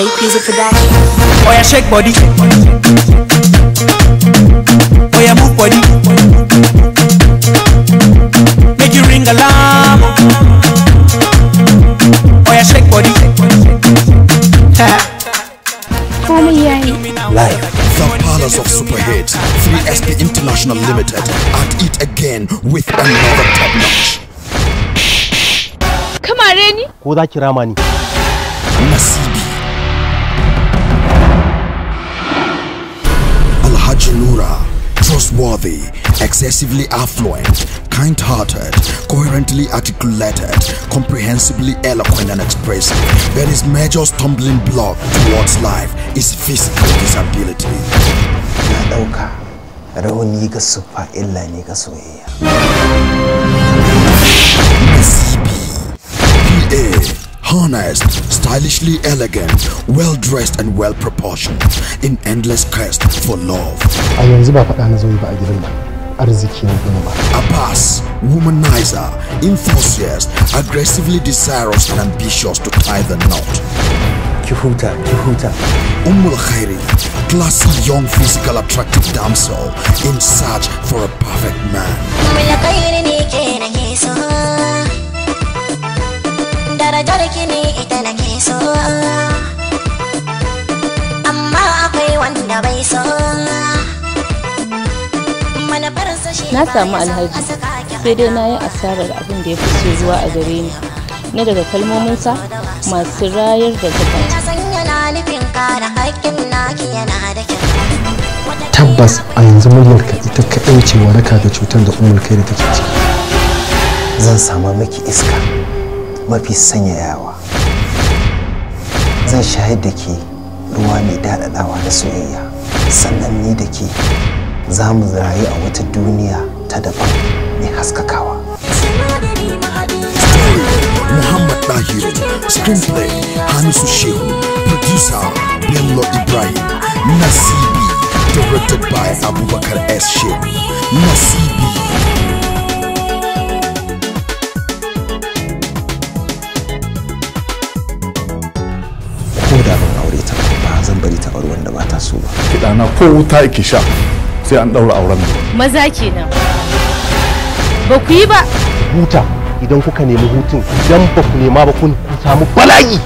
JP's a production. Oh yeah, shake body. Oh yeah, move body. Make you ring alarm. Oh yeah, shake body. Live. The Palace of Superhits, 3SP International Limited, at it again with another top notch. Kamare ni? Ko za ki rama ni? Nasibi, Alhaji Nura, trustworthy, excessively affluent, kind-hearted, coherently articulated, comprehensively eloquent and expressive, but his major stumbling block towards life is physical disability. Na ɗauka rauni ga sufa illa ne ga soyayya. Nasibi, PA, honest, stylishly elegant, well-dressed and well-proportioned, in endless quest for love. A yanzu ba faɗa na zo ba a gidan nan. Arziki ne kuma ba. Abbas, womanizer, enthusiast, aggressively desirous and ambitious to tie the knot. Ki huta. Ummul Khairi, classy, young, physical, attractive damsel in search for a perfect man. Na samu alhaji sai dai na yi asarar abin da ya fi soyuwa a gare ni na daga kalmominsa masu rayar da zakata. Tabbas a yanzu muryarka ita kaɗai ce waraka da cutar da Ummul Khairi take ciki. Zan samu miki iska mafi sanyayawa. Zan shayar da ke ruwa mai daɗaɗawa da soyayya. Sannan ni da ke za mu rayu a wata duniya ta daban mai haskakawa. Muhammad Dahiru, screenplay Hamisu Shehu, producer Bello Ibrahim, Nasibi, directed by Abubakar S. Shehu. Nasibi. Ko da ban aure ta ba zan bari ta aure wanda ba ta so ba. Kiɗana ko wuta yake sha sai an ɗaura auren. Maza kenan. Ba ku yi ba. Huta idan kuka nemi hutun, idan ba ku nema ba kun samu bala'i.